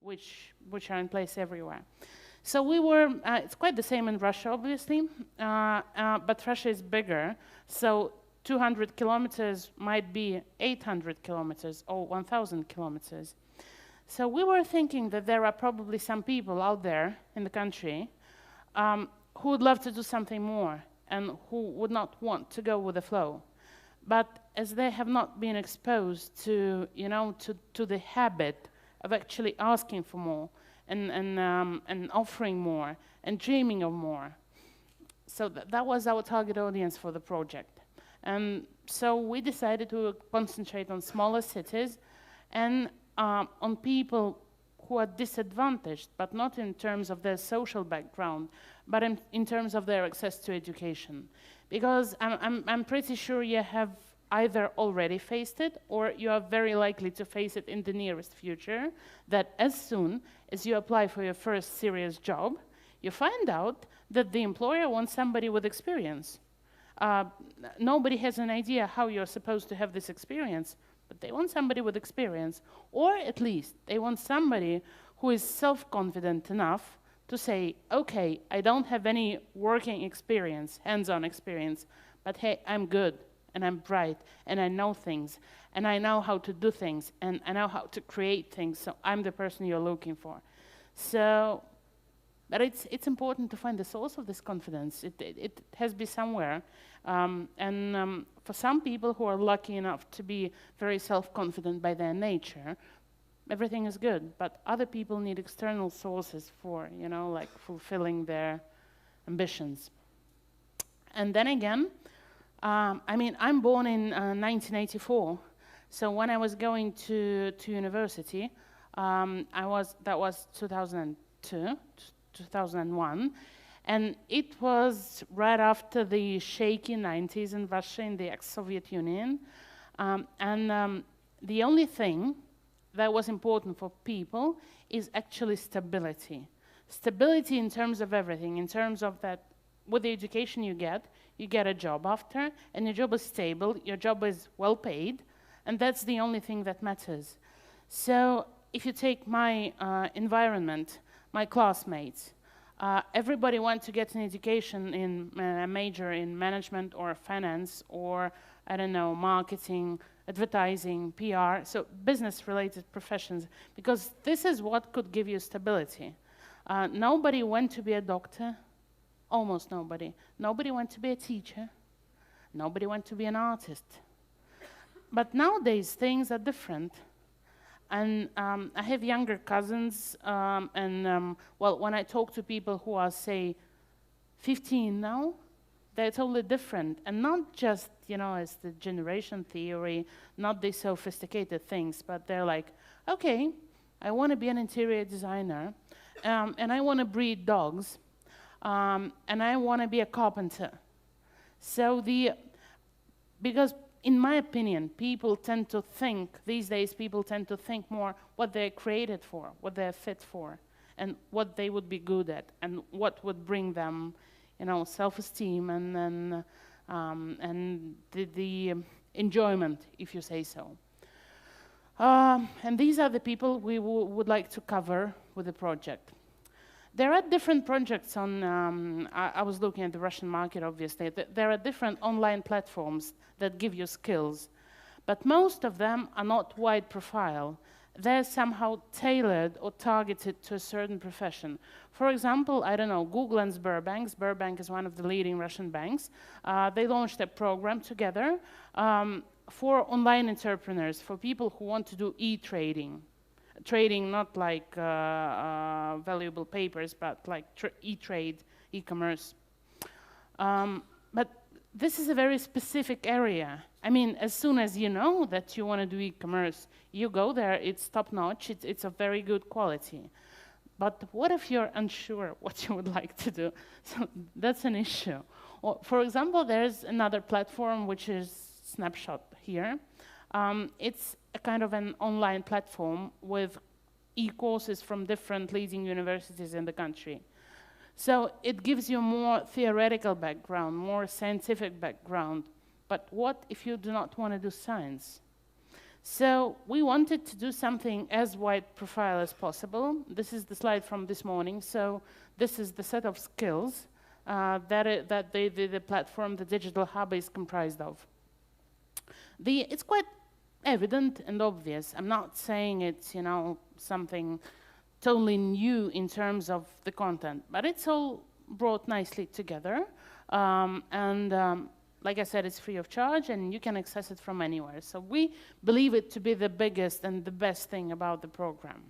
which are in place everywhere. So we were, it's quite the same in Russia, obviously, but Russia is bigger. So 200 kilometers might be 800 kilometers or 1,000 kilometers. So we were thinking that there are probably some people out there in the country who would love to do something more and who would not want to go with the flow. But as they have not been exposed to, to the habit of actually asking for more and offering more and dreaming of more. So that was our target audience for the project. And so we decided to concentrate on smaller cities and on people who are disadvantaged, but not in terms of their social background, but in terms of their access to education. Because I'm pretty sure you have either already faced it or you are very likely to face it in the nearest future, that as soon as you apply for your first serious job, you find out that the employer wants somebody with experience. Nobody has an idea how you're supposed to have this experience, but they want somebody with experience, or at least they want somebody who is self-confident enough to say, okay, I don't have any working experience, hands-on experience, but hey, I'm good, and I'm bright, and I know things, and I know how to do things, and I know how to create things, so I'm the person you're looking for. So, but it's important to find the source of this confidence. It has to be somewhere. For some people who are lucky enough to be very self-confident by their nature, everything is good. But other people need external sources for, like fulfilling their ambitions. And then again, I'm born in 1984. So when I was going to university, that was 2002, 2001. And it was right after the shaky 90s in Russia, in the ex-Soviet Union. The only thing that was important for people is actually stability. Stability in terms of everything, in terms of that with the education you get a job after, and your job is stable, your job is well paid, and that's the only thing that matters. So if you take my environment, my classmates, everybody wants to get an education in a major in management or finance or, I don't know, marketing, advertising, PR, so business-related professions, because this is what could give you stability. Nobody went to be a doctor, almost nobody. Nobody went to be a teacher. Nobody went to be an artist. But nowadays, things are different. And I have younger cousins, when I talk to people who are, say, 15 now, they're totally different. And not just, as the generation theory, not the sophisticated things, but they're like, okay, I want to be an interior designer, and I want to breed dogs, and I want to be a carpenter. So because in my opinion, people tend to think, these days people tend to think more what they're created for, what they're fit for, and what they would be good at, and what would bring them, self-esteem and the enjoyment, if you say so. And these are the people we would like to cover with the project. There are different projects on, I was looking at the Russian market, obviously. There are different online platforms that give you skills, but most of them are not wide profile. They're somehow tailored or targeted to a certain profession. For example, I don't know, Google and Sberbank. Sberbank is one of the leading Russian banks. They launched a program together for online entrepreneurs, for people who want to do e-trading. Trading, not like valuable papers, but like e-trade, e-commerce. But this is a very specific area. I mean, as soon as you know that you want to do e-commerce, you go there, it's top-notch, it's of very good quality. But what if you're unsure what you would like to do? So that's an issue. Or, for example, there's another platform, which is Snapshot here. It's a kind of an online platform with e-courses from different leading universities in the country. So it gives you more theoretical background, more scientific background. But what if you do not want to do science? So we wanted to do something as wide profile as possible. This is the slide from this morning. So this is the set of skills that the platform, the digital hub, is comprised of. It's quite evident and obvious. I'm not saying it's, you know, something totally new in terms of the content, but it's all brought nicely together. Like I said, it's free of charge, and you can access it from anywhere. So we believe it to be the biggest and the best thing about the program.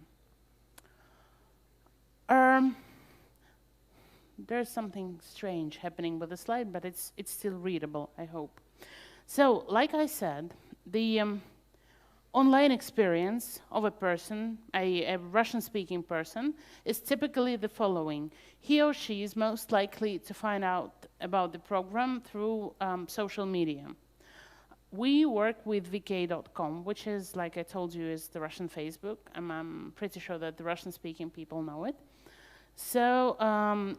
There's something strange happening with the slide, but it's still readable, I hope. So, like I said, the online experience of a person, a Russian-speaking person, is typically the following. He or she is most likely to find out about the program through social media. We work with vk.com, which is, like I told you, is the Russian Facebook. I'm pretty sure that the Russian-speaking people know it. So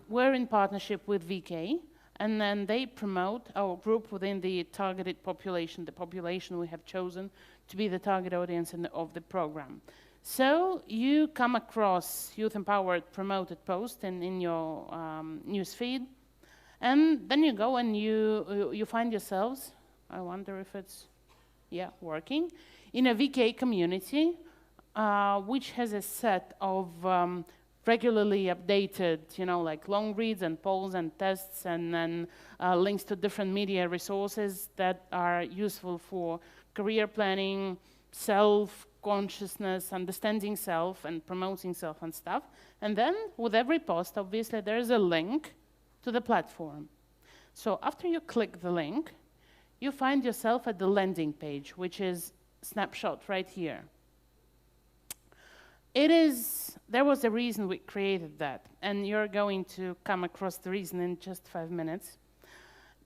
we're in partnership with VK, and then they promote our group within the targeted population, the population we have chosen to be the target audience of the program. So you come across youth-empowered promoted post in your news feed, and then you go and you find yourselves, I wonder if it's, yeah, working, in a VK community, which has a set of regularly updated, you know, like long reads and polls and tests, and then links to different media resources that are useful for career planning, self-consciousness, understanding self, and promoting self and stuff. And then with every post, obviously, there's a link to the platform. So after you click the link, you find yourself at the landing page, which is snapshot right here. There was a reason we created that, and you're going to come across the reason in just 5 minutes.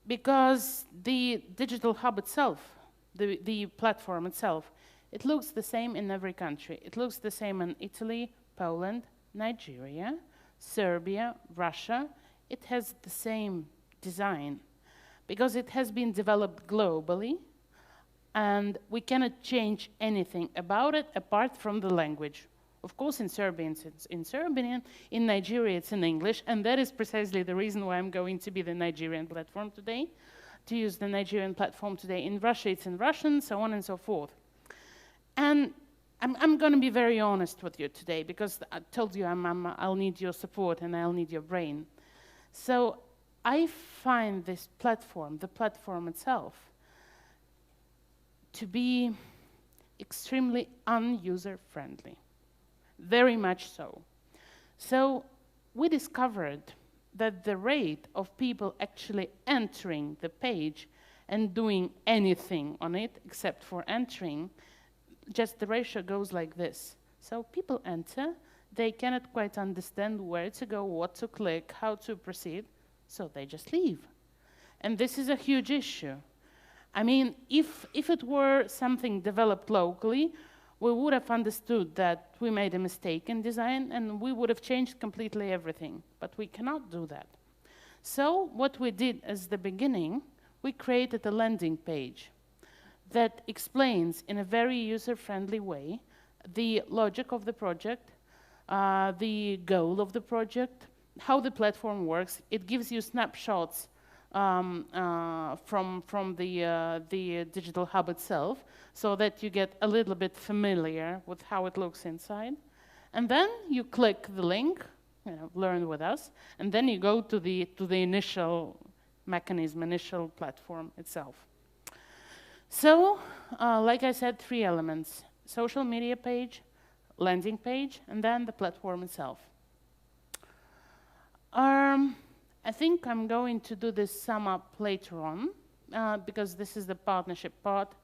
Because the digital hub itself, the platform itself, it looks the same in every country. It looks the same in Italy, Poland, Nigeria, Serbia, Russia. It has the same design because it has been developed globally, and we cannot change anything about it apart from the language. Of course, in Serbian, it's in Serbian. In Nigeria, it's in English, and that is precisely the reason why I'm going to be the Nigerian platform today, to use the Nigerian platform today. In Russia, it's in Russian, so on and so forth. And I'm going to be very honest with you today, because I told you I'll need your support and I'll need your brain. So I find this platform, the platform itself, to be extremely un-user-friendly. Very much so. So we discovered that the rate of people actually entering the page and doing anything on it except for entering, just the ratio goes like this. So people enter, they cannot quite understand where to go, what to click, how to proceed, so they just leave. And this is a huge issue. I mean, if it were something developed locally, we would have understood that we made a mistake in design, and we would have changed completely everything. But we cannot do that. So what we did as the beginning, we created a landing page that explains in a very user-friendly way the logic of the project, the goal of the project, how the platform works. It gives you snapshots from the digital hub itself, so that you get a little bit familiar with how it looks inside. And then you click the link, learn with us, and then you go to the initial mechanism, initial platform itself. So, like I said, 3 elements: social media page, landing page, and then the platform itself. I think I'm going to do this sum up later on, because this is the partnership part.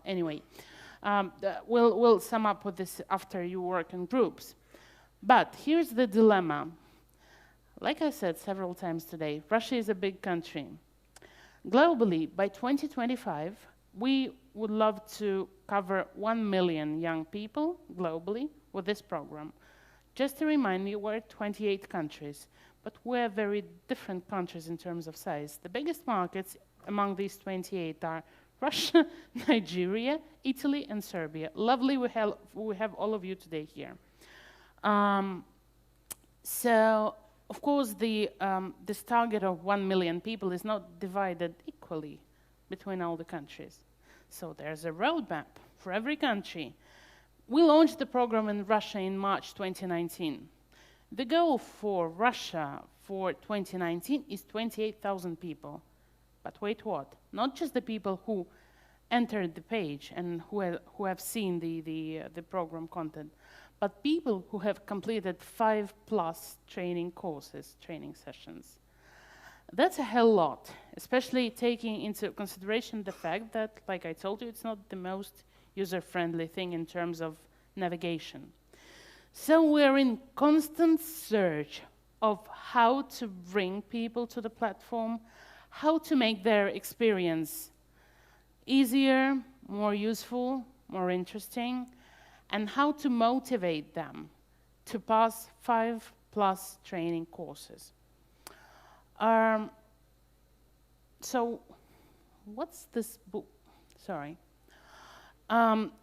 Anyway, we'll sum up with this after you work in groups. But here's the dilemma. Like I said several times today, Russia is a big country. Globally, by 2025, we would love to cover 1 million young people globally with this program. Just to remind you, we're 28 countries, but we're very different countries in terms of size. The biggest markets among these 28 are Russia, Nigeria, Italy, and Serbia. Lovely, we have all of you today here. So, of course, this target of 1 million people is not divided equally between all the countries. So there's a roadmap for every country. We launched the program in Russia in March 2019. The goal for Russia for 2019 is 28,000 people. But wait, what? Not just the people who entered the page and who have seen the program content, but people who have completed 5+ training courses, training sessions. That's a hell lot, especially taking into consideration the fact that, like I told you, it's not the most user-friendly thing in terms of navigation. So we're in constant search of how to bring people to the platform, how to make their experience easier, more useful, more interesting, and how to motivate them to pass 5+ training courses. So what's this book? Sorry.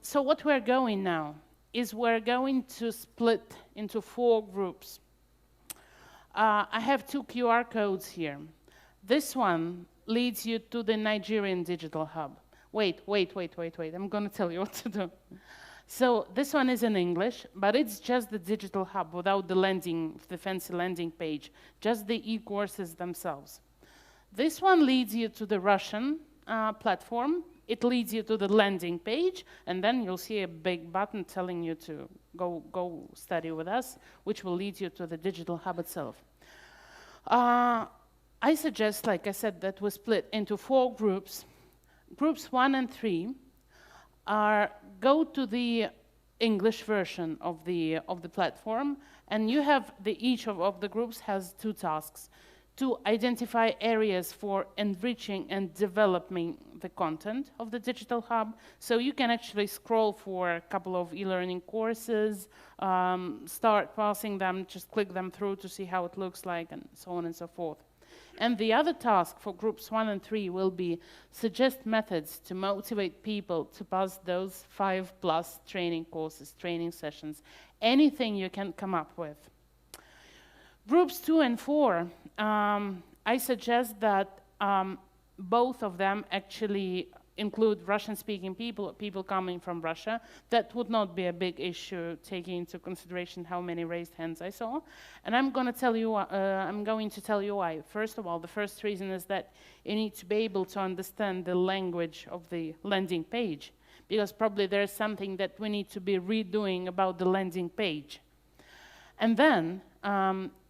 So what we're going now is we're going to split into 4 groups. I have 2 QR codes here. This one leads you to the Nigerian Digital Hub. Wait, I'm going to tell you what to do. So this one is in English, but it's just the Digital Hub without the fancy landing page, just the e-courses themselves. This one leads you to the Russian platform. It leads you to the landing page, and then you'll see a big button telling you to go study with us, which will lead you to the Digital Hub itself. I suggest, like I said, that we split into 4 groups. Groups 1 and 3 go to the English version of the platform, and you have each of the groups has 2 tasks: to identify areas for enriching and developing the content of the Digital Hub. So you can actually scroll for a couple of e-learning courses, start passing them, just click them through to see how it looks like, and so on and so forth. And the other task for groups 1 and 3 will be suggest methods to motivate people to pass those 5+ training courses, training sessions, anything you can come up with. Groups 2 and 4, I suggest that both of them actually include Russian-speaking people coming from Russia. That would not be a big issue, taking into consideration how many raised hands I saw. And I'm going to tell you why. First of all, the first reason is that you need to be able to understand the language of the landing page, because probably there's something that we need to be redoing about the landing page. And then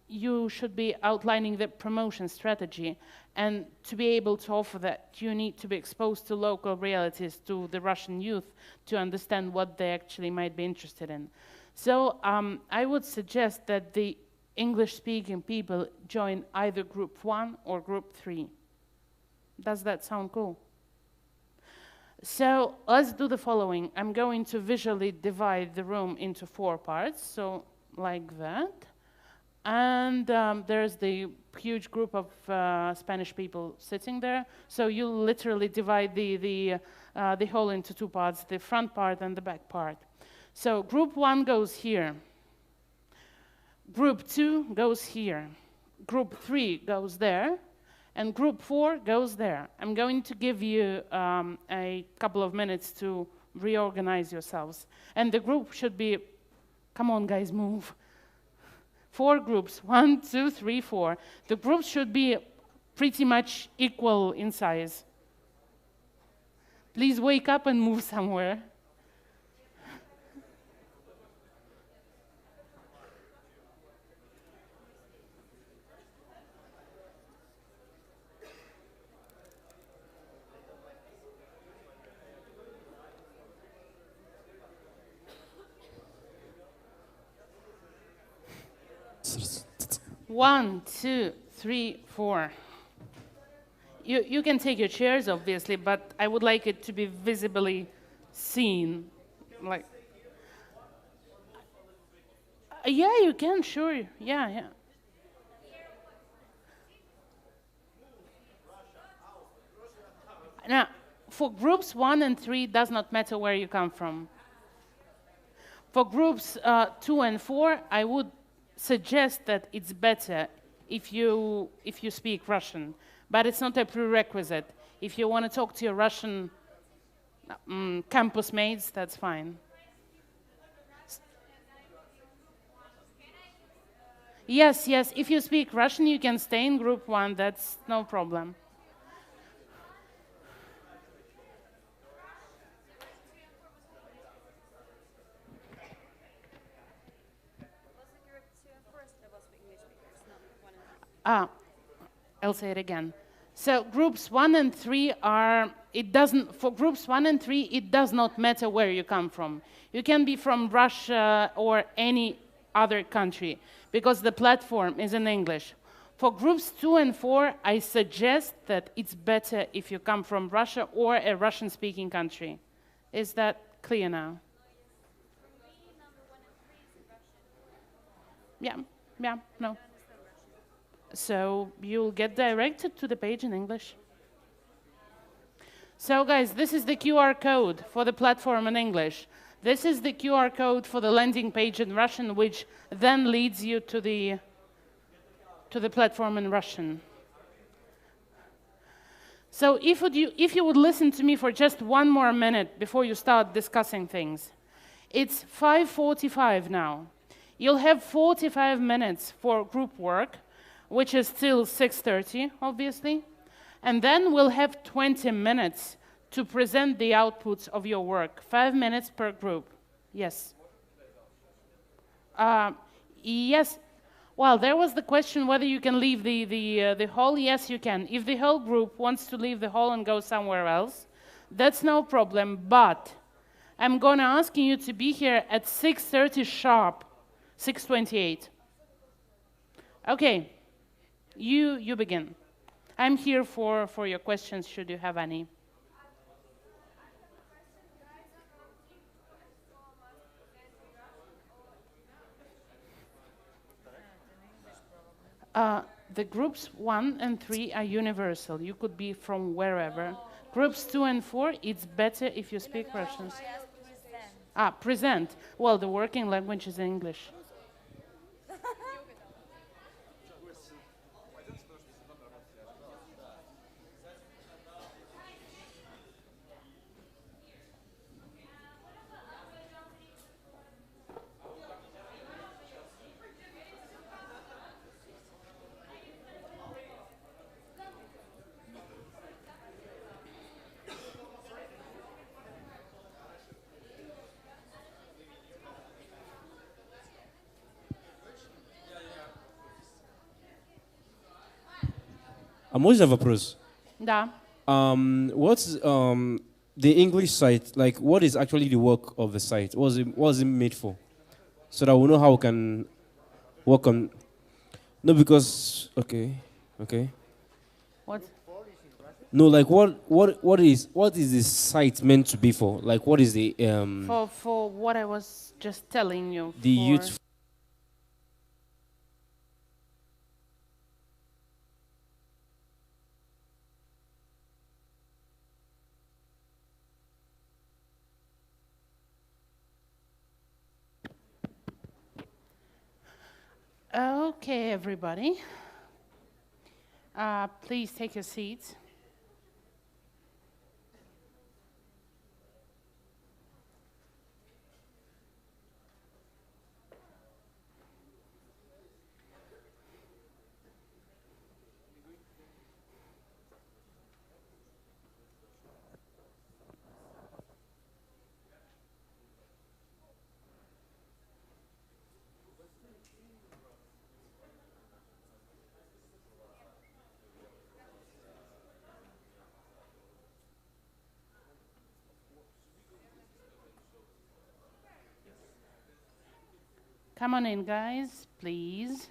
you should be outlining the promotion strategy, and to be able to offer that, you need to be exposed to local realities, to the Russian youth, to understand what they actually might be interested in. So I would suggest that the English-speaking people join either group 1 or group 3. Does that sound cool? So let's do the following. I'm going to visually divide the room into 4 parts, so like that. And there's the huge group of Spanish people sitting there. So you literally divide the whole into 2 parts, the front part and the back part. So group 1 goes here. Group 2 goes here. Group 3 goes there. And group 4 goes there. I'm going to give you a couple of minutes to reorganize yourselves. And the group should be, come on guys, move. 4 groups, 1, 2, 3, 4. The groups should be pretty much equal in size. Please wake up and move somewhere. One, 2, 3, 4. You can take your chairs, obviously, but I would like it to be visibly seen. Like, yeah, you can, sure. Yeah. Now, for groups 1 and 3, it does not matter where you come from. For groups 2 and 4, I would suggest that it's better if you speak Russian, but it's not a prerequisite. If you want to talk to your Russian campus mates, that's fine. Yes, yes, if you speak Russian, you can stay in group 1, that's no problem. I'll say it again. So groups 1 and 3 are, for groups 1 and 3, it does not matter where you come from. You can be from Russia or any other country, because the platform is in English. For groups 2 and 4, I suggest that it's better if you come from Russia or a Russian-speaking country. Is that clear now? Yeah, no. So you'll get directed to the page in English. So guys, this is the QR code for the platform in English. This is the QR code for the landing page in Russian, which then leads you to the platform in Russian. So if you would listen to me for just one more minute before you start discussing things. It's 5:45 now. You'll have 45 minutes for group work, which is still 6:30, obviously. And then we'll have 20 minutes to present the outputs of your work, 5 minutes per group. Yes. Yes. Well, there was the question whether you can leave the hall. Yes, you can. If the whole group wants to leave the hall and go somewhere else, that's no problem. But I'm going to ask you to be here at 6:30 sharp, 6:28. Okay. You begin. I'm here for your questions, should you have any. The groups 1 and 3 are universal. You could be from wherever. Groups 2 and 4, it's better if you speak Russian. Present. Well, the working language is English. Можно вопрос? Да. What's the English site, like what is actually the work of the site? What was it made for? So that we know how we can work on. No, because okay. What? No, like what is this site meant to be for? Like what is the For what I was just telling you. the youth. Okay, everybody. Please take your seats. Come on in, guys, please.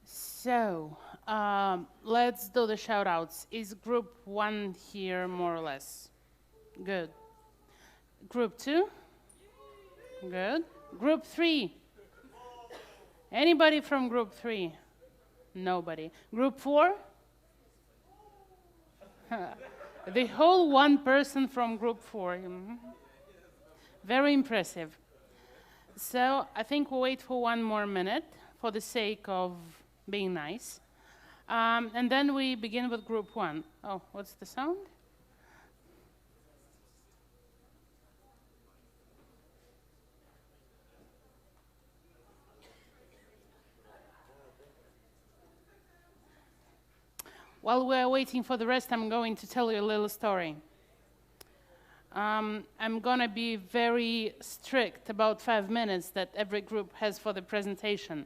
So, let's do the shout-outs. Is group 1 here, more or less? Good. Group 2? Good. Group 3? Anybody from group 3? Nobody. Group 4? The whole one person from group 4. Very impressive. So I think we'll wait for 1 more minute for the sake of being nice. And then we begin with group 1. Oh, what's the sound? While we're waiting for the rest, I'm going to tell you a little story. I'm going to be very strict about 5 minutes that every group has for the presentation.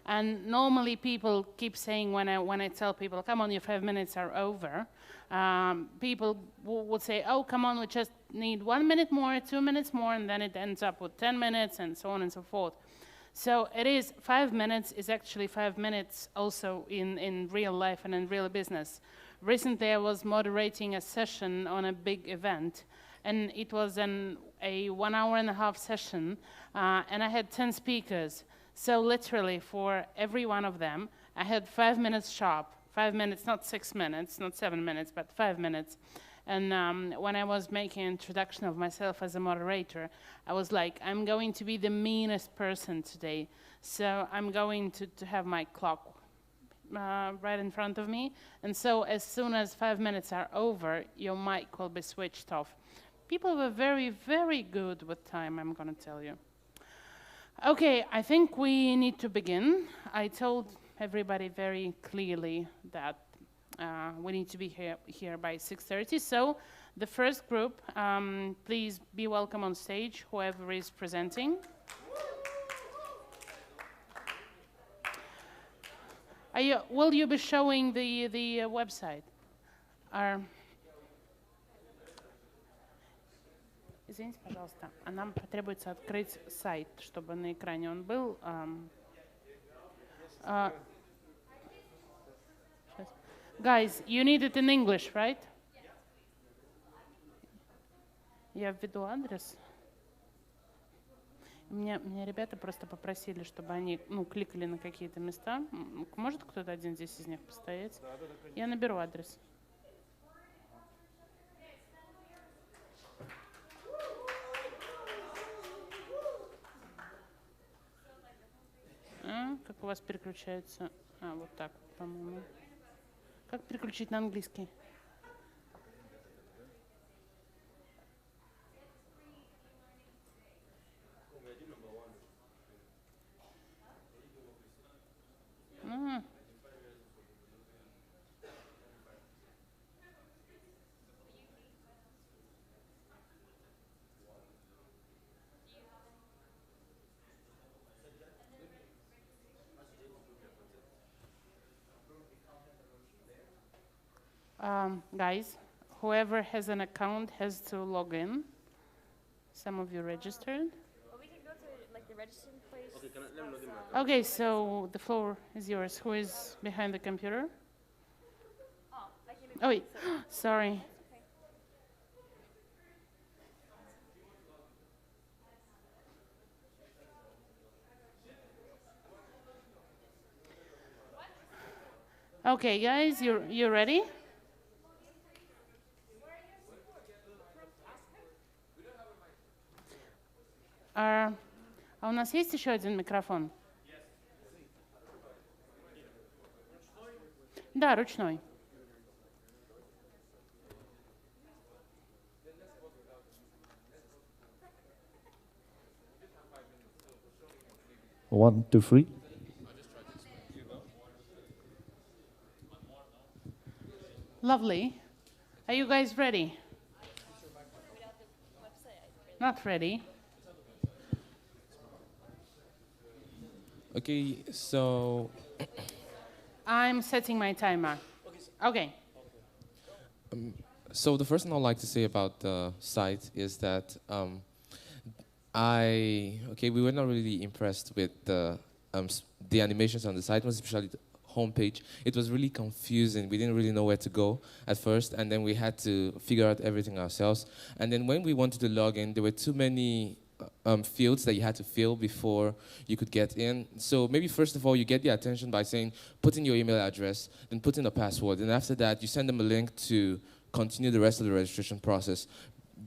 And normally people keep saying when I tell people, come on, your 5 minutes are over, people would say, oh, come on, we just need 1 minute more, 2 minutes more, and then it ends up with 10 minutes and so on and so forth. So it is 5 minutes is actually 5 minutes also in real life and in real business. Recently I was moderating a session on a big event, and it was a 1 hour and a half session, and I had 10 speakers. So literally for every one of them, I had 5 minutes sharp. 5 minutes, not 6 minutes, not 7 minutes, but 5 minutes. And when I was making an introduction of myself as a moderator, I was like, I'm going to be the meanest person today. So I'm going to have my clock right in front of me. And so as soon as 5 minutes are over, your mic will be switched off. People were very, very good with time, I'm going to tell you. Okay, I think we need to begin. I told everybody very clearly that we need to be here by 6:30. So the first group, please be welcome on stage, whoever is presenting. Will you be showing the website? Извините, пожалуйста, нам потребуется открыть сайт, чтобы на экране он был. Guys, you need it in English, right? Я введу адрес. Меня ребята просто попросили, чтобы они кликали на какие-то места. Может кто-то один здесь из них постоять? Я наберу адрес. Как у вас переключается? Вот так, по-моему. Как переключить на английский? Guys, whoever has an account has to log in. Some of you registered. Well, we can go to the registering place. Okay, so the floor is yours. Who is behind the computer? I came in. Oh wait, sorry. Okay, guys, you ready? А у нас есть еще один микрофон? Да, ручной. One, two, three. Lovely. Are you guys ready? Not ready. Okay, so I'm setting my timer. Okay. so the first thing I'd like to say about the site is that we were not really impressed with the animations on the site, most especially the homepage. It was really confusing. We didn't really know where to go at first, and then we had to figure out everything ourselves. And then when we wanted to log in, there were too many fields that you had to fill before you could get in. So maybe first of all, you get their attention by saying, put in your email address, then put in a password. And after that, you send them a link to continue the rest of the registration process.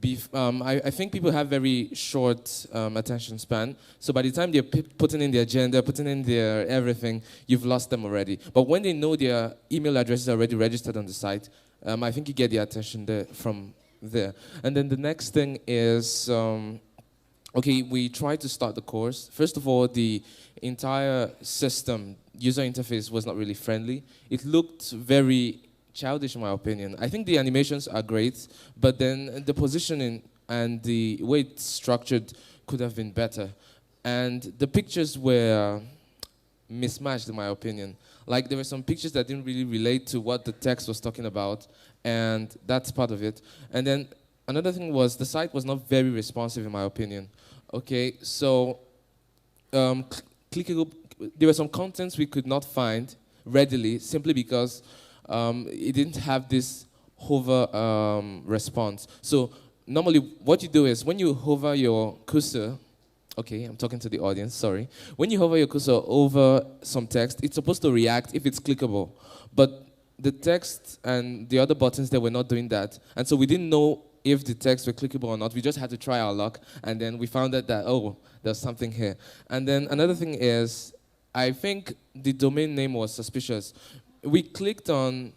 I think people have very short attention span. So by the time they're putting in their agenda, putting in their everything, you've lost them already. But when they know their email address is already registered on the site, I think you get their attention there from there. And then the next thing is, okay, we try to start the course. First of all, the entire system, user interface was not really friendly. It looked very childish in my opinion. I think the animations are great, but then the positioning and the way it's structured could have been better. And the pictures were mismatched in my opinion. Like there were some pictures that didn't really relate to what the text was talking about, and that's part of it. And then another thing was the site was not very responsive in my opinion. Okay, so clickable, there were some contents we could not find readily simply because it didn't have this hover response. So normally what you do is when you hover your cursor, okay, I'm talking to the audience, sorry. When you hover your cursor over some text, it's supposed to react if it's clickable. But the text and the other buttons, they were not doing that. And so we didn't know if the text were clickable or not. We just had to try our luck. And then we found out that, oh, there's something here. And then another thing is, I think the domain name was suspicious. We clicked on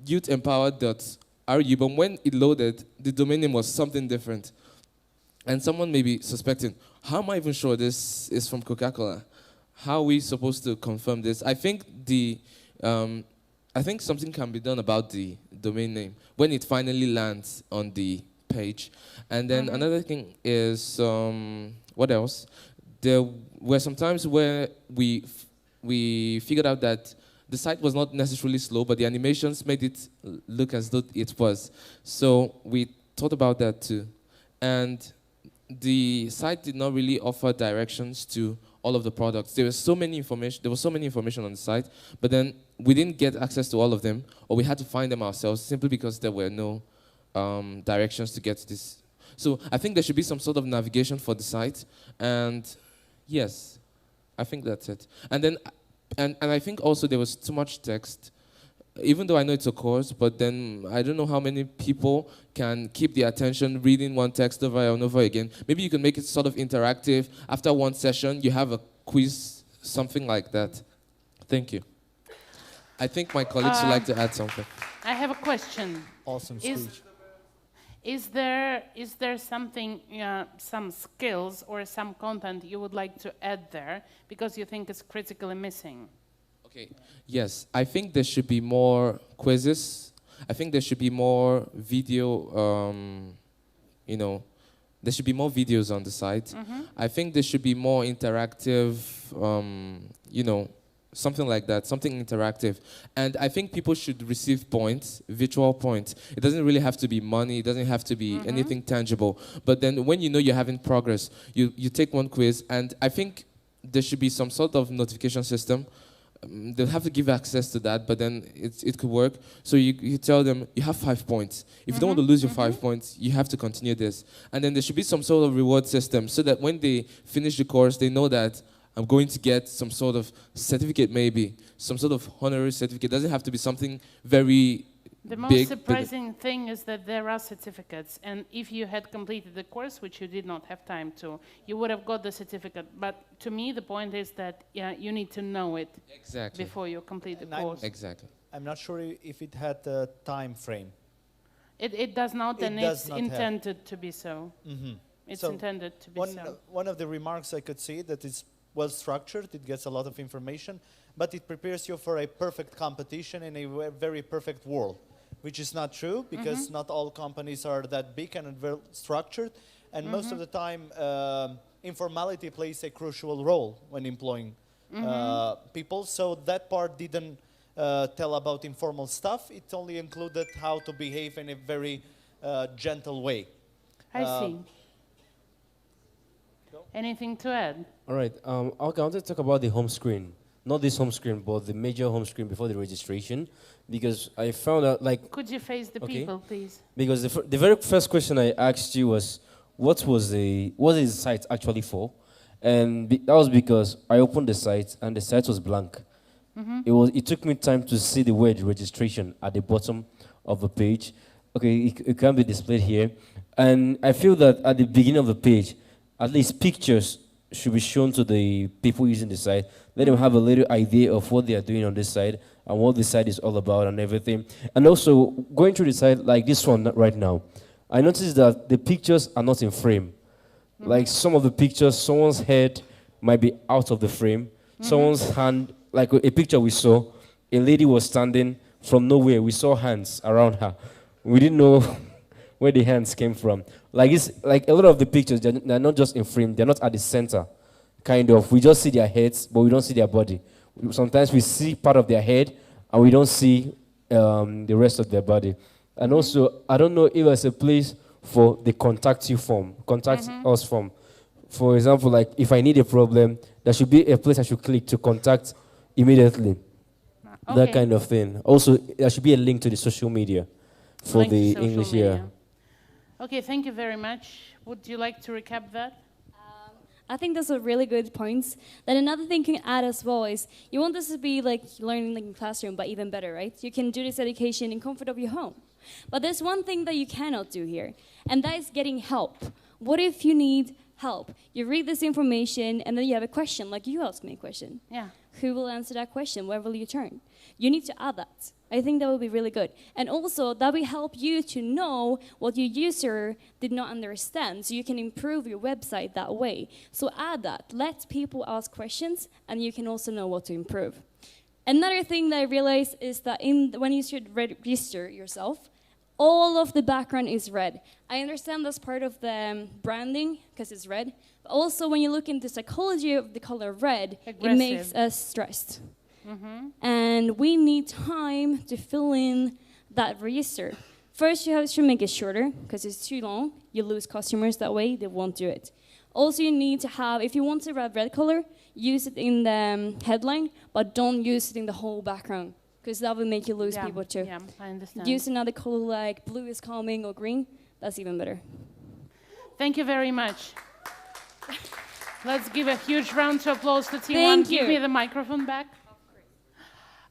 youthempowered.ru, but when it loaded, the domain name was something different. And someone may be suspecting, how am I even sure this is from Coca-Cola? How are we supposed to confirm this? I think I think something can be done about the domain name when it finally lands on the page. And then another thing is, what else? There were some times where we figured out that the site was not necessarily slow, but the animations made it look as though it was. So we thought about that too. And the site did not really offer directions to all of the products. There was so many information on the site, but then we didn't get access to all of them, or we had to find them ourselves simply because there were no directions to get to this. So I think there should be some sort of navigation for the site, and yes, I think that's it. And then, and I think also there was too much text, even though I know it's a course, but then I don't know how many people can keep their attention reading one text over and over again. Maybe you can make it sort of interactive. After one session, you have a quiz, something like that. Thank you. I think my colleagues would like to add something. I have a question. Awesome speech. Is there something, some skills or some content you would like to add there because you think it's critically missing? Okay. Yes, I think there should be more quizzes. I think there should be more video, there should be more videos on the site. I think there should be more interactive, something like that, something interactive. And I think people should receive points, virtual points. It doesn't really have to be money, it doesn't have to be anything tangible. But then when you know you're having progress, you take one quiz, and I think there should be some sort of notification system. They'll have to give access to that, but then it could work. So you tell them, you have 5 points. If you don't want to lose your 5 points, you have to continue this. And then there should be some sort of reward system so that when they finish the course, they know that I'm going to get some sort of certificate maybe, some sort of honorary certificate. It doesn't have to be something very The big. most surprising thing is that there are certificates, and if you had completed the course, which you did not have time to, you would have got the certificate. But to me, the point is that you need to know it Exactly. before you complete the And course. Exactly. I'm not sure if it had a time frame. It does not, It and does it's not have. intended to be so. It's So intended to be so. One of the remarks I could see that it's well structured, it gets a lot of information, but it prepares you for a perfect competition in a very perfect world, which is not true because not all companies are that big and well structured, and most of the time informality plays a crucial role when employing people. So that part didn't tell about informal stuff. It only included how to behave in a very gentle way. I see. Anything to add? All right. Okay, I want to talk about the home screen. Not this home screen, but the major home screen before the registration, because I found out, like, Could you face the Okay. people, please? because the very first question I asked you was, what is the site actually for? And that was because I opened the site and the site was blank. It took me time to see the word registration at the bottom of the page, Okay, it can be displayed here. And I feel that at the beginning of the page, at least pictures should be shown to the people using the site. Let them have a little idea of what they are doing on this site and what the site is all about and everything. And also, going through the site like this one right now, I noticed that the pictures are not in frame. Like some of the pictures, someone's head might be out of the frame. Someone's hand, like a picture we saw, a lady was standing from nowhere. We saw hands around her. We didn't know where the hands came from. Like a lot of the pictures, they're not just in frame. They're not at the center, kind of. We just see their heads, but we don't see their body. Sometimes we see part of their head, and we don't see the rest of their body. And also, I don't know if there's a place for the contact you form, contact us form. For example, like if I need a problem, there should be a place I should click to contact immediately. That kind of thing. Also, there should be a link to the social media for Link to the social English media. here. Okay, thank you very much. Would you like to recap that? I think that's a really good point. Then another thing you can add as well is you want this to be like learning like in classroom, but even better, right? You can do this education in comfort of your home. But there's one thing that you cannot do here, and that is getting help. What if you need help? You read this information, and then you have a question, like you asked me a question. Yeah. Who will answer that question? Where will you turn? You need to add that. I think that will be really good. And also, that will help you to know what your user did not understand, so you can improve your website that way. So add that. Let people ask questions, and you can also know what to improve. Another thing that I realized is that when you should register yourself, all of the background is red. I understand that's part of the branding, because it's red. But also, when you look into psychology of the color red, it makes us stressed. And we need time to fill in that register. First, you should make it shorter, because it's too long. You lose customers that way, they won't do it. Also, you need to have, if you want to have red color, use it in the headline, but don't use it in the whole background, because that will make you lose people too. Yeah, I understand. Use another color like blue is calming or green, that's even better. Thank you very much. Let's give a huge round of applause to Team Thank 1. you. Give me the microphone back.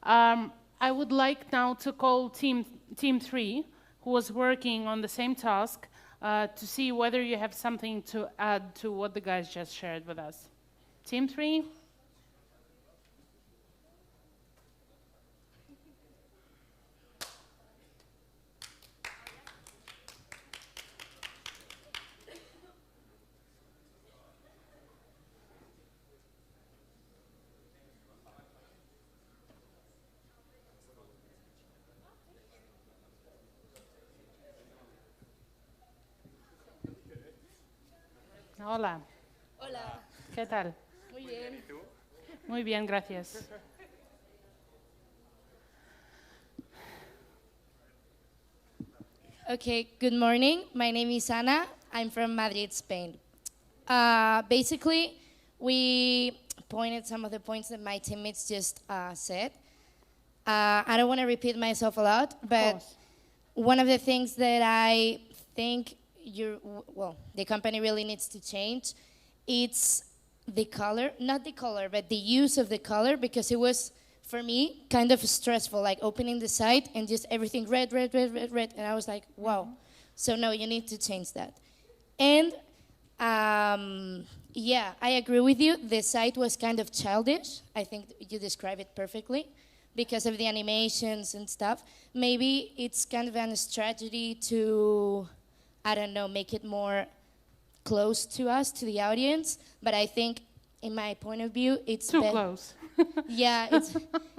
I would like now to call Team 3, who was working on the same task, to see whether you have something to add to what the guys just shared with us. Team 3? Hola. Hola. ¿Qué tal? Muy bien. Muy bien, gracias. Okay, good morning. My name is Ana. I'm from Madrid, Spain. Basically, we pointed some of the points that my teammates just said. I don't want to repeat myself a lot, but one of the things that I think the company really needs to change, it's the color, not the color, but the use of the color, because it was, for me, kind of stressful, like opening the site and just everything red, red, red, red, red, and I was like, wow. So no, you need to change that. And yeah, I agree with you. The site was kind of childish. I think you described it perfectly because of the animations and stuff. Maybe it's kind of a strategy to, I don't know, make it more close to us, to the audience. But I think, in my point of view, it's too close. Yeah,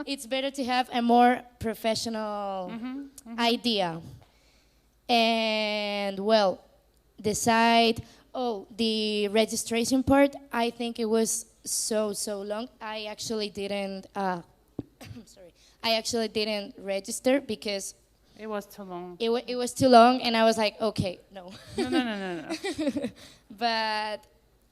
it's better to have a more professional idea. And well, the site, the registration part, I think it was so long. I actually didn't. Sorry, I actually didn't register because it was too long. It was too long, and I was like, okay, no. No. But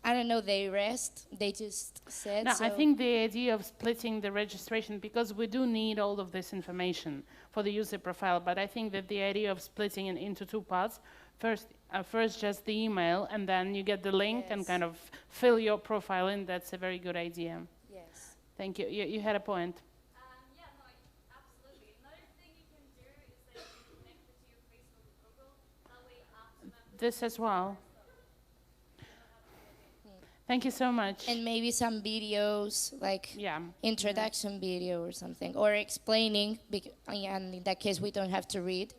I don't know, they just said No, so. I think the idea of splitting the registration, because we do need all of this information for the user profile, but I think that the idea of splitting it into two parts, first just the email, and then you get the link and kind of fill your profile in, that's a very good idea. Yes. Thank you. You had a point. Yeah, no, absolutely. Another thing you can do is that you can connect it to your Facebook this as well. Thank you so much. And maybe some videos, like Yeah. introduction video or something, or explaining. And in that case, we don't have to read,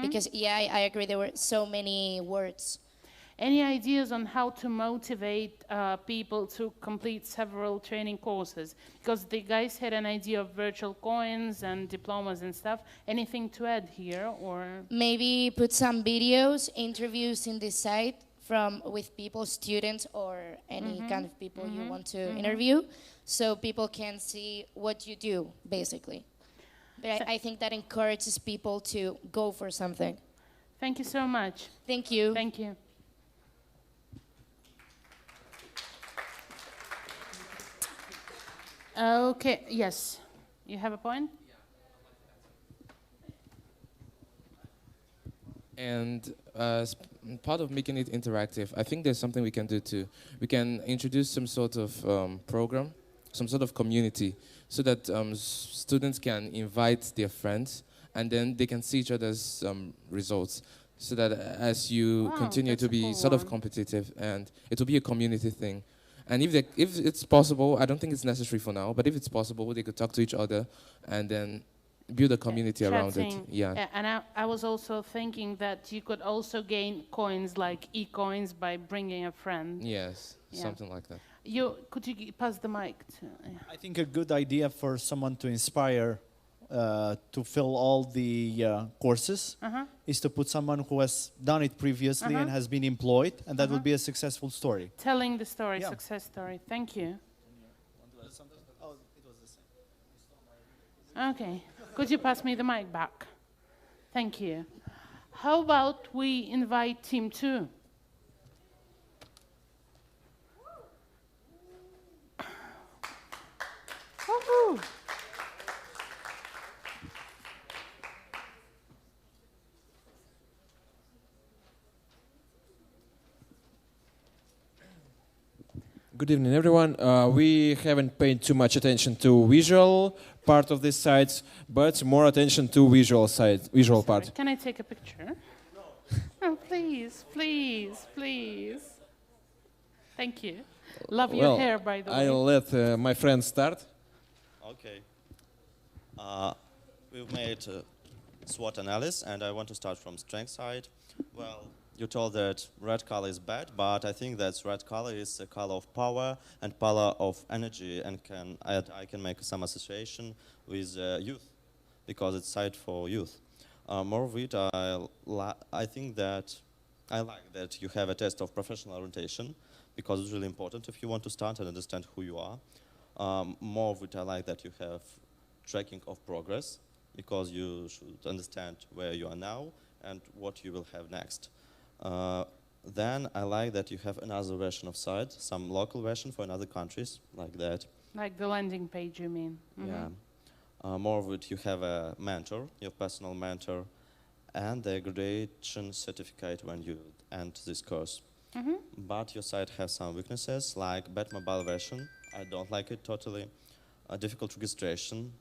because I agree. There were so many words. Any ideas on how to motivate people to complete several training courses? Because the guys had an idea of virtual coins and diplomas and stuff. Anything to add here, or? Maybe put some videos, interviews in this site with people, students, or any kind of people you want to interview, so people can see what you do, basically. But I think that encourages people to go for something. Thank you so much. Thank you. Thank you. Okay, yes. You have a point? And as part of making it interactive, I think there's something we can do too. We can introduce some sort of program, some sort of community, so that students can invite their friends, and then they can see each other's results. So that as you continue to be cool sort of one. competitive, and it will be a community thing. And if it's possible, I don't think it's necessary for now, but if it's possible, they could talk to each other and then build a community around it. Chatting. Yeah. And I was also thinking that you could also gain coins like e-coins by bringing a friend. Yes, Yeah. something like that. Could you pass the mic to? I think a good idea for someone to inspire to fill all the courses is to put someone who has done it previously and has been employed, and that would be a successful story. Telling the story, Yeah. success story. Thank you. Oh, it was the same. Okay. Could you pass me the mic back? Thank you. How about we invite team 2? Woohoo! Good evening, everyone. We haven't paid too much attention to visual part of this site, but more attention to visual part. Can I take a picture? No. Oh, please, please, please. Thank you. Love your hair, by the way. I'll let my friend start. Okay. We've made a SWOT analysis, and I want to start from strength side. Well, you told that red color is bad, but I think that red color is a color of power and power of energy, and I can make some association with youth, because it's site for youth. More of it, I think that I like that you have a test of professional orientation, because it's really important if you want to start and understand who you are. More of it, I like that you have tracking of progress, because you should understand where you are now and what you will have next. Then I like that you have another version of site, some local version for another countries, like that. Like the landing page, you mean? Yeah. More of it, you have a mentor, your personal mentor, and the graduation certificate when you end this course. But your site has some weaknesses, like bad mobile version. I don't like it totally. Difficult registration,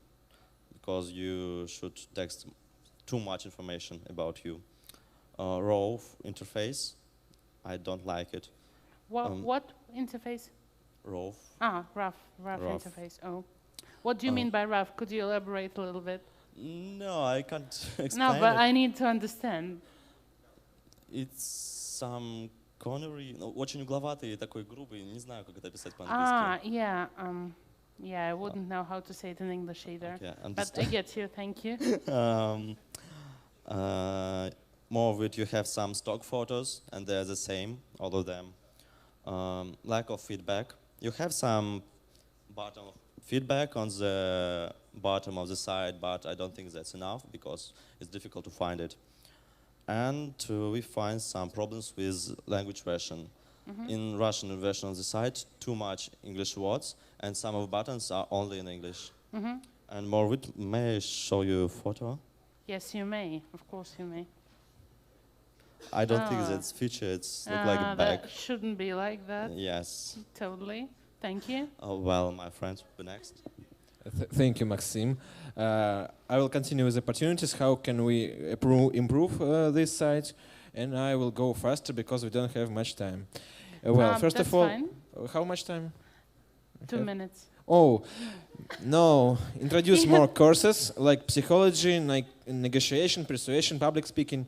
because you should text too much information about you. Raw interface, I don't like it. What interface? Raw. Rough interface. Oh. What do you mean by rough? Could you elaborate a little bit? No, I can't explain No, but it. I need to understand. It's some cornery, очень угловатый, такой грубый, не знаю, как это описать по-английски. Yeah, I wouldn't know how to say it in English either. Okay, but I get you, thank you. More of it, you have some stock photos, and they're the same, all of them. Lack of feedback. You have some button of feedback on the bottom of the site, but I don't think that's enough, because it's difficult to find it. And we find some problems with language version. In Russian version of the site, too much English words, and some of buttons are only in English. And more of it, may I show you a photo? Yes, you may. Of course you may. I don't think that's feature, it's look like a bag. That shouldn't be like that. Yes. Totally. Thank you. Oh, well, my friends will be next. Thank you, Maxim. I will continue with opportunities. How can we improve this site? and I will go faster because we don't have much time. Well, first that's of all, fine. how much time? 2 minutes. Oh, no. Introduce more courses like psychology, negotiation, persuasion, public speaking.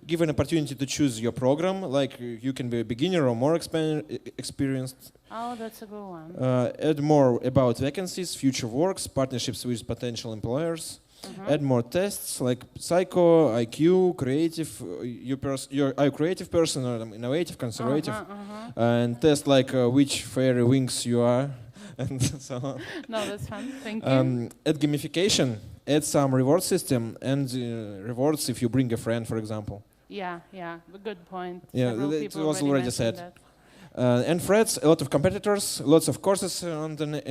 Give an opportunity to choose your program, like you can be a beginner or more experienced. Oh, that's a good one. Add more about vacancies, future works, partnerships with potential employers. Add more tests like psycho, IQ, creative. Are you creative person or innovative, conservative? And test like which fairy wings you are, and so on. No, that's fun. Thank you. Add gamification. Add some reward system and rewards if you bring a friend, for example. Yeah, a good point. Yeah, Several it people was already mentioned said. that. And threats, a lot of competitors, lots of courses on the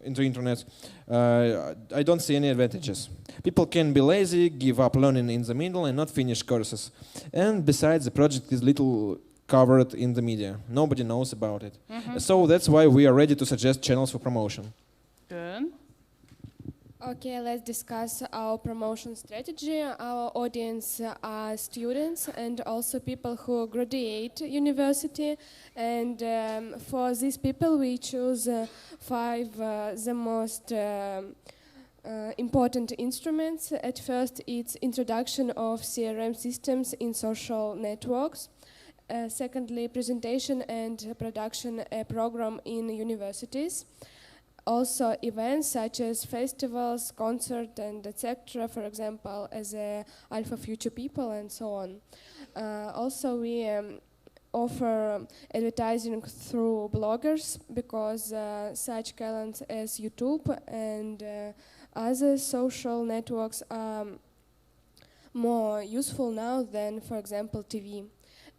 internet. I don't see any advantages. People can be lazy, give up learning in the middle, and not finish courses. And besides, the project is little covered in the media. Nobody knows about it. So that's why we are ready to suggest channels for promotion. Good. Okay, let's discuss our promotion strategy. Our audience are students and also people who graduate university. And for these people, we choose 5 the most important instruments. At first, it's introduction of CRM systems in social networks. Secondly, presentation and production program in universities. Also, events such as festivals, concerts, and etc. For example, as Alpha Future People and so on. Also, we offer advertising through bloggers because such talents as YouTube and other social networks are more useful now than, for example, TV.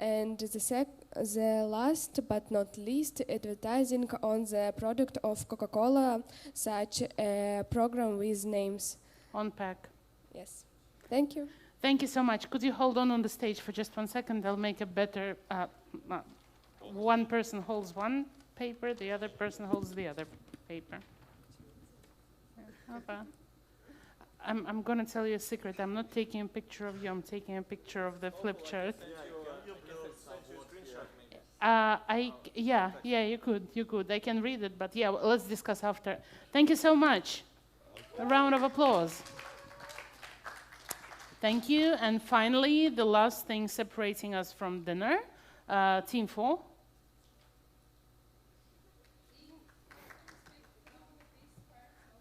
And the last but not least, advertising on the product of Coca-Cola, such a program with names. On pack. Yes. Thank you. Thank you so much. Could you hold on the stage for just 1 second? I'll make a better... one person holds one paper, the other person holds the other paper. Yeah. I'm going to tell you a secret. I'm not taking a picture of you. I'm taking a picture of the flip chart. You could. I can read it, but yeah, let's discuss after. Thank you so much. A round of applause. Thank you. And finally, the last thing separating us from dinner, Team 4.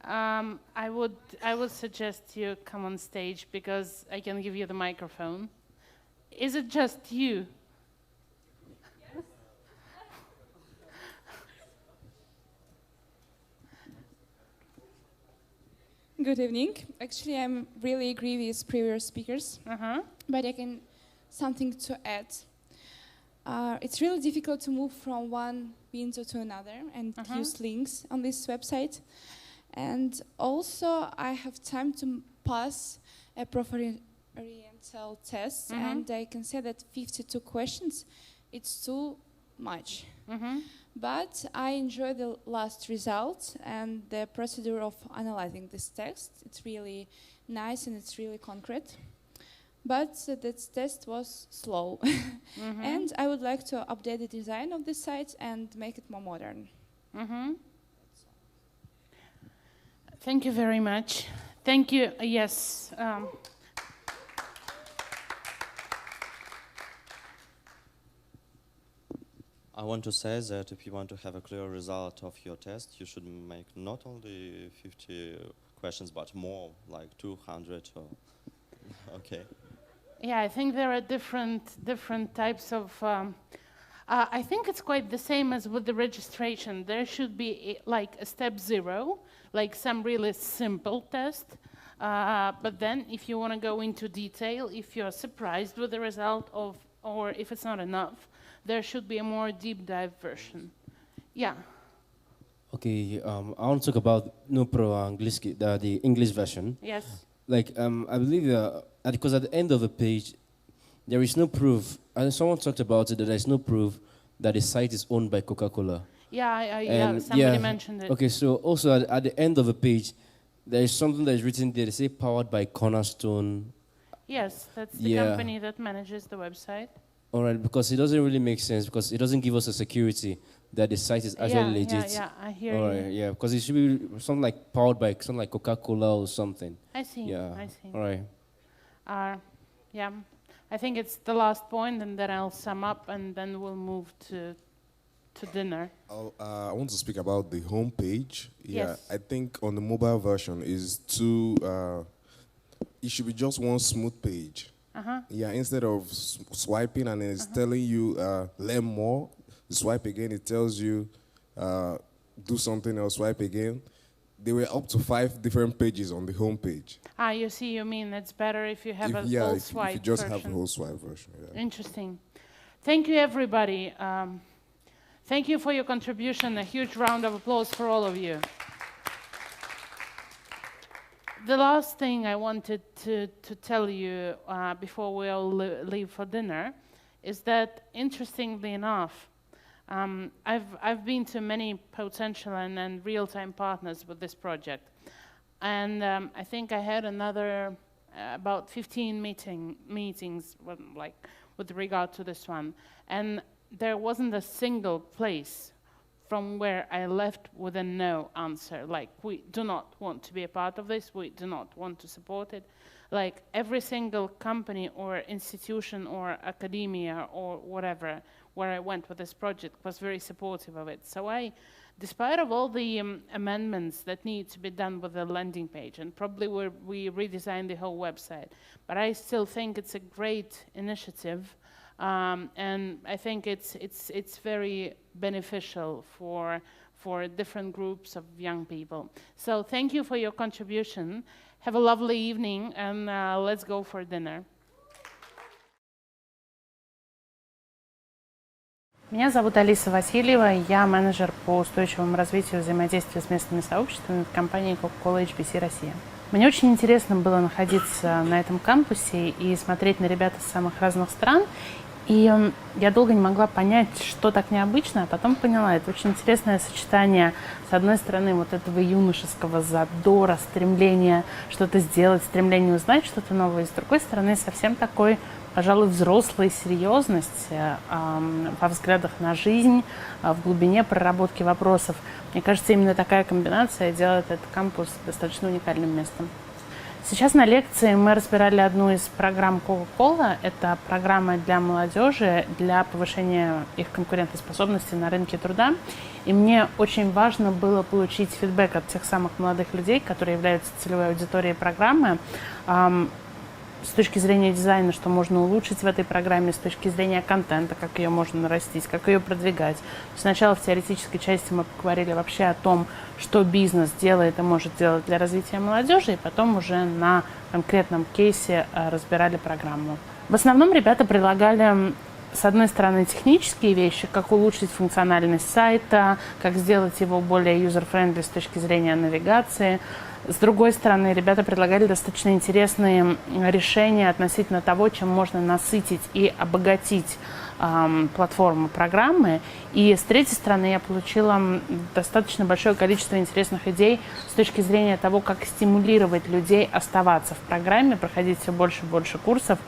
I would suggest you come on stage because I can give you the microphone. Is it just you? Good evening. Actually, I really agree with previous speakers, but I can something to add. It's really difficult to move from one window to another and use links on this website. And also, I have time to pass a preferential test, and I can say that 52 questions, it's too much. But I enjoy the last result and the procedure of analyzing this text. It's really nice and it's really concrete. But that test was slow. And I would like to update the design of the site and make it more modern. Thank you very much. Thank you. Yes. I want to say that if you want to have a clear result of your test, you should make not only 50 questions, but more, like 200 or, okay. Yeah, I think there are different types of, I think it's quite the same as with the registration. There should be like a step 0, like some really simple test. But then if you want to go into detail, if you're surprised with the result of, or if it's not enough, there should be a more deep dive version. Yeah. Okay, I want to talk about the English version. Yes. Like, I believe because at the end of the page, there is no proof, and someone talked about it, that there is no proof that the site is owned by Coca-Cola. Yeah, somebody mentioned it. Okay, so also at the end of the page, there is something that is written there, they say powered by Cornerstone. Yes, that's the company that manages the website. All right, because it doesn't really make sense because it doesn't give us a security that the site is actually legit. Yeah, I hear All you. right, yeah, because it should be something like powered by something like Coca-Cola or something. I see. Yeah. I see. All right. Yeah, I think it's the last point, and then I'll sum up, and then we'll move to dinner. I want to speak about the home page. Yeah, Yes. I think on the mobile version is too. It should be just one smooth page. Yeah, instead of swiping and it's telling you learn more, swipe again. It tells you do something else. Swipe again. There were up to 5 different pages on the home page. You see, you mean it's better if you have If you just have the whole swipe version. Yeah. Interesting. Thank you, everybody. Thank you for your contribution. A huge round of applause for all of you. The last thing I wanted to tell you before we all leave for dinner is that, interestingly enough, I've been to many potential and real-time partners with this project, and I think I had another about 15 meetings with regard to this one, and there wasn't a single place from where I left with a no answer, like we do not want to be a part of this, we do not want to support it. Like every single company or institution or academia or whatever where I went with this project was very supportive of it. So despite of all the amendments that need to be done with the landing page, and probably we redesigned the whole website, but I still think it's a great initiative. And I think it's very beneficial for different groups of young people. So thank you for your contribution. Have a lovely evening, and let's go for dinner. Меня зовут Алиса Васильева, я менеджер по устойчивому развитию взаимодействия с местными сообществами в компании Coca-Cola HBC Россия. Мне очень интересно было находиться на этом кампусе и смотреть на ребят из самых разных стран. И я долго не могла понять, что так необычно, а потом поняла, это очень интересное сочетание, с одной стороны, вот этого юношеского задора, стремления что-то сделать, стремления узнать что-то новое, и с другой стороны, совсем такой, пожалуй, взрослой серьезности во взглядах на жизнь, в глубине проработки вопросов. Мне кажется, именно такая комбинация делает этот кампус достаточно уникальным местом. Сейчас на лекции мы разбирали одну из программ Coca-Cola. Это программа для молодежи, для повышения их конкурентоспособности на рынке труда. И мне очень важно было получить фидбэк от тех самых молодых людей, которые являются целевой аудиторией программы, с точки зрения дизайна, что можно улучшить в этой программе, с точки зрения контента, как ее можно нарастить, как ее продвигать. Сначала в теоретической части мы поговорили вообще о том, что бизнес делает и может делать для развития молодежи, и потом уже на конкретном кейсе разбирали программу. В основном ребята предлагали, с одной стороны, технические вещи, как улучшить функциональность сайта, как сделать его более user-friendly с точки зрения навигации. С другой стороны, ребята предлагали достаточно интересные решения относительно того, чем можно насытить и обогатить платформу программы. И с третьей стороны, я получила достаточно большое количество интересных идей с точки зрения того, как стимулировать людей оставаться в программе, проходить все больше и больше курсов,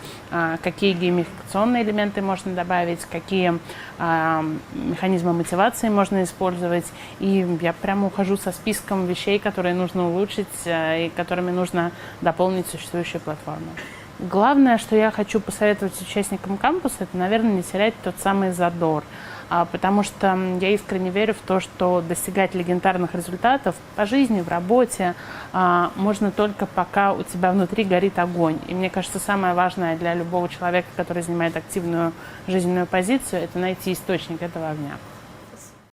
какие геймификационные элементы можно добавить, какие механизмы мотивации можно использовать. И я прямо ухожу со списком вещей, которые нужно улучшить и которыми нужно дополнить существующую платформу. Главное, что я хочу посоветовать участникам кампуса, это, наверное, не терять тот самый задор, потому что я искренне верю в то, что достигать легендарных результатов по жизни, в работе можно только пока у тебя внутри горит огонь. И мне кажется, самое важное для любого человека, который занимает активную жизненную позицию, это найти источник этого огня.